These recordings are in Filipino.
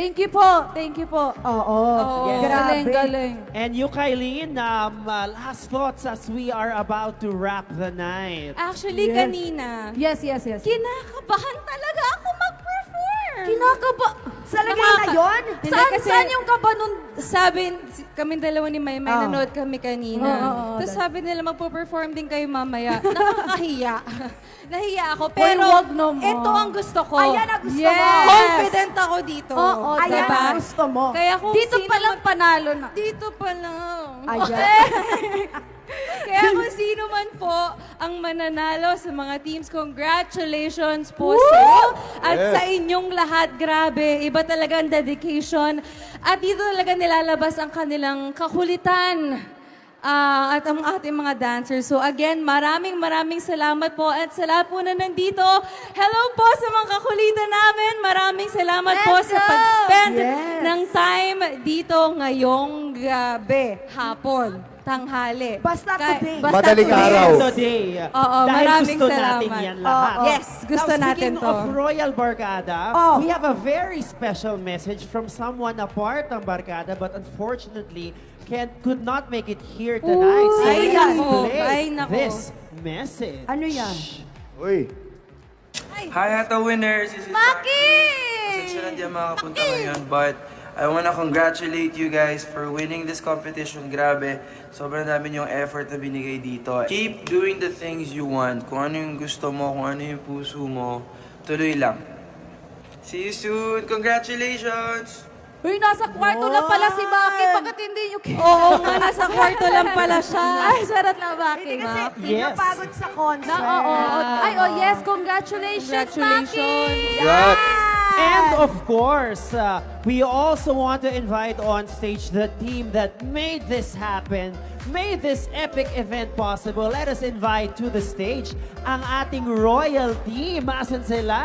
Thank you po. Thank you po. Oo. Oh, Grabe. galing, galing. And you, Kylene, last thoughts as we are about to wrap the night. Actually, Yes. kanina, Yes, yes, yes. kinakabahan talaga ako mag-perform. Kinakaba. Sa lagay na yun? Hindi, Saan, kasi saan yung kaba nun? Sabi, kami dalawa ni Maymay, nanood kami kanina. Oo, Tapos oo. sabi nila, magpo-perform din kayo mamaya. Nakakahiya. Nahiya ako. Uy, Pero, wag naman. ito ang gusto ko. Ayan ang gusto Yes. mo. Confident ako dito. Oo, Ayan diba? ang gusto mo. Kaya kung Dito sino pa lang panalo na. Dito pa lang. Ayan. Kaya kung sino man po ang mananalo sa mga teams, congratulations po sa iyo at sa inyong lahat. Grabe, iba talaga ang dedication. At dito talaga nilalabas ang kanilang kakulitan. At ang ating mga dancers. So again, maraming salamat po. At sa lahat po na nandito, hello po sa mga kakulitan namin. Maraming salamat po Let's sa go! pag-spend Yes. ng time dito ngayong gabi, hapon, tanghali. Basta today. Madaling today. araw. Today. Oo, Dahil maraming gusto salamat. natin yan lahat. Yes, gusto Now, natin speaking to. of Royal Barkada, Oh. we have a very special message from someone a part ng Barkada but unfortunately could not make it here tonight. So Ay, let's nako. play Ay, nako. this message. Ano yan? Uy. Hi, Ato winners! This is Maki! Pasensya na di ako makapunta ngayon, but I wanna congratulate you guys for winning this competition. Grabe, sobrang dami yung effort na binigay dito. Keep doing the things you want. Kung ano yung gusto mo, kung ano yung puso mo, tuloy lang. See you soon! Congratulations! Uy, nasa kwarto lang pala si Maki. Bakit hindi nyo Oo nga, nasa kwarto lang pala siya. Ay, charot na Maki. Hindi kasi Yes. napagod sa concert. Oo. Ay, oh yes. Congratulations, Congratulations. Maki! Yes. And of course, we also want to invite on stage the team that made this happen, made this epic event possible. Let us invite to the stage ang ating royal team. Asan sila?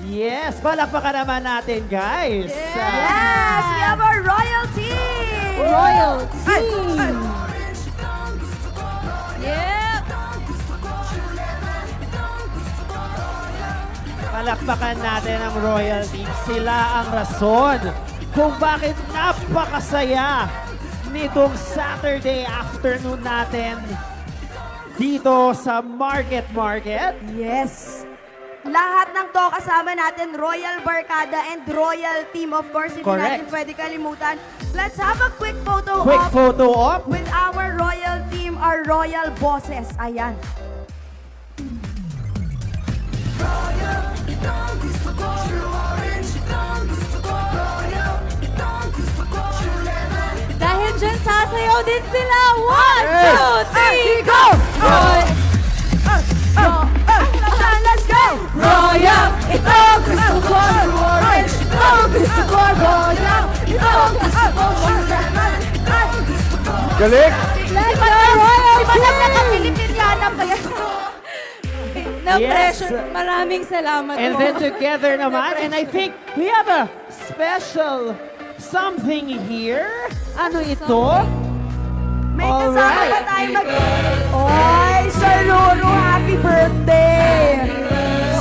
Yes, palakpakan naman natin, guys. Yes, we have our royalty! Royal Ay, team! ay. Yeah! Palakpakan natin ang royal team. Sila ang rason kung bakit napakasaya nitong Saturday afternoon natin dito sa Market. Yes. Lahat ng to kasama natin, Royal Barkada and Royal Team. Of course, hindi Correct. natin pwede kalimutan. Let's have a quick photo Quick op photo op. with our Royal Team, our Royal Bosses. Ayan. Dahil dyan, sasayaw din sila. 1, 2, 3, go! Let's go! Royal! Ito gusto ko! Orange! Ito gusto ko! Royal! Ito gusto ko! Galing. Let's go! Royal! Di ba nagkaka-Pilipiniana pa yan? No Yes. pressure. Maraming salamat And po. then together naman, and I think we have a special something here. Ano ito? May kasama Alright. ba tayo mag... Oy, Sir Lulu, happy birthday!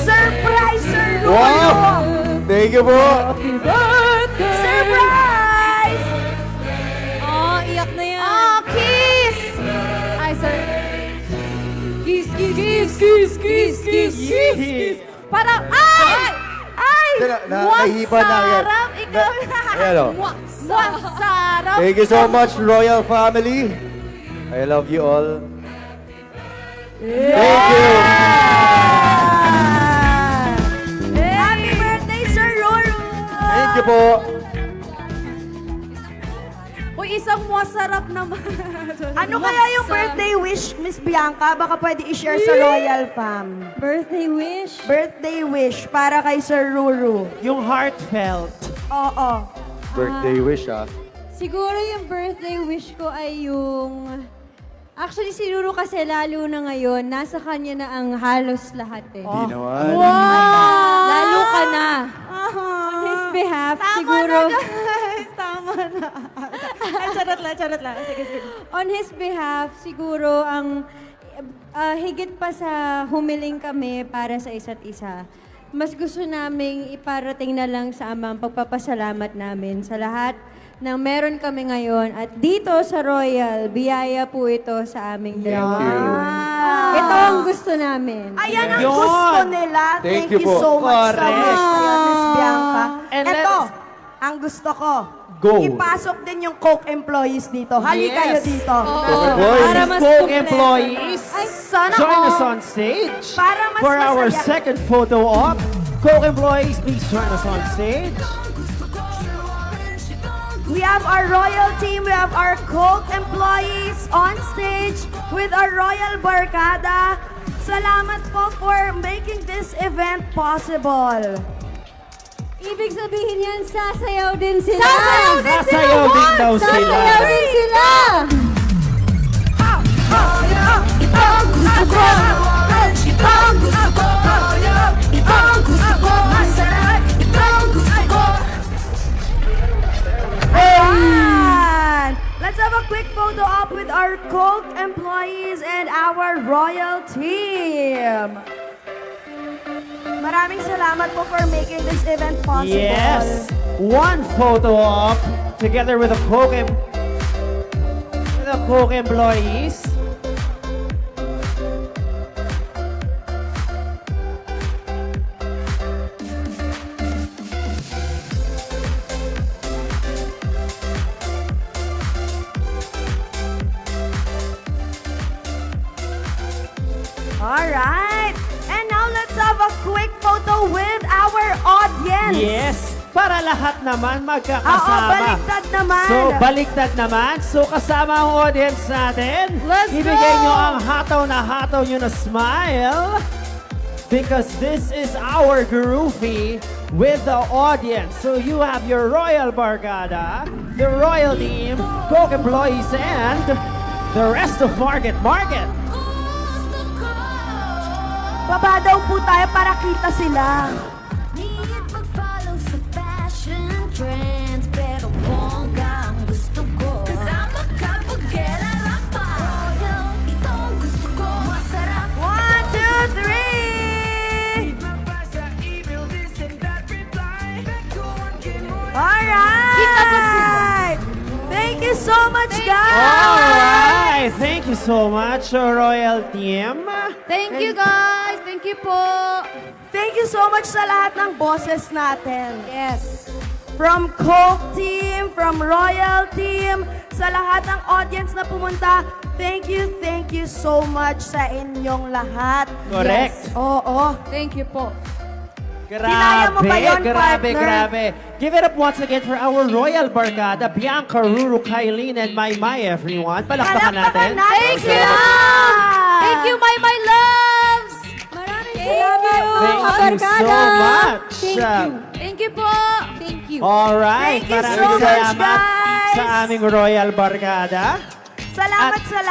Surprise, Sir Lulu! Wow. Thank you po. Surprise! Oh, iyak na yan. Oh, kiss! Ay, sir. Kiss, kiss, kiss, kiss, kiss, kiss, kiss, kiss. Parang, ay! Ay! Nahihiba na yan. Masarap! Ikaw Ayan o. Masarap! Thank you so much, Royal Family. I love you all. Thank you. Happy birthday, Sir Lulu! Thank you po. Uy, isang masarap naman. Ano kaya yung birthday wish, Miss Bianca? Baka pwede i-share sa Royal Fam. Birthday wish? Birthday wish para kay Sir Lulu. Yung heartfelt. Oo. Birthday wish ah. Siguro yung birthday wish ko ay yung... Actually, si Ruru kasi lalo na ngayon, nasa kanya na ang halos lahat eh. Hindi naman. Lalo ka na. On his behalf, siguro... Tama na. Ay, charot lang. Sige, sige. On his behalf, siguro ang higit pa sa humiling kami para sa isa't isa. mas gusto naming iparating na lang sa Ama ang pagpapasalamat namin sa lahat ng meron kami ngayon. At dito sa Royal, biyaya po ito sa aming dalawa. Ito ang gusto namin. Ayan ang Yun. gusto nila. Thank Thank you you po. so much sa Correct. wish na yan, Miss Bianca. And Ito, let's- ang gusto ko. Go. Ipasok din yung Coke employees dito. Hali Yes. kayo dito. Para mas Coke kumpleto. employees, Sana join all. us on stage Para mas for our masaya. second photo op. Coke employees, please join us on stage. We have our Royal team, we have our Coke employees on stage with our Royal Barkada. Salamat po for making this event possible. Ibig sabihin yan, sasayaw din sila. Sasayaw din sila! Sasayaw din daw sila. Sasayaw din sila! Ito ang gusto ko. Ito ang gusto ko. Ito ang gusto ko. Masarap. Ito ang gusto ko. Ayan! Let's have a quick photo op with our Coke employees and our Royal team. Maraming salamat po for making this event possible. Yes, one photo op together with the Coke employees. Alright! And now let's have a quick photo with our audience. Yes, para lahat naman Oo, magkakasama. baliktad naman. So, baliktad naman. So, kasama ang audience natin. Let's Ibigay go! nyo ang hataw nyo na smile. Because this is our groovy with the audience. So, you have your Royal Barkada, the Royal Team, Coke employees, and the rest of Market. Baba daw po tayo para kita sila. Need mag-follow sa fashion trends, pero bongga ang gusto ko. Kasama ka pag pa. Ito ang gusto ko. Masarap. 1, 2, 3! Alright! Thank you so much, guys! Alright, thank you so much, Royal Team. Thank you guys. Thank you po. Thank you so much sa lahat ng bosses natin. Yes. From Coke Team, from Royal Team, sa lahat ng audience na pumunta, thank you so much sa inyong lahat. Correct. Yes. Oo. Thank you po. Kinaya mo ba yun, partner? Grabe. Give it up once again for our Royal Barkada, Bianca, Ruru, Kylene, and Maymay, everyone. Palakpakan natin. Thank you! Thank you, my loves. Maraming Thank salamat you. po, Thank you so kabarkada. much. Thank you. Thank you po. Thank you. Alright, Thank you maraming so much, salamat guys. sa aming Royal Barkada. Salamat sa lahat.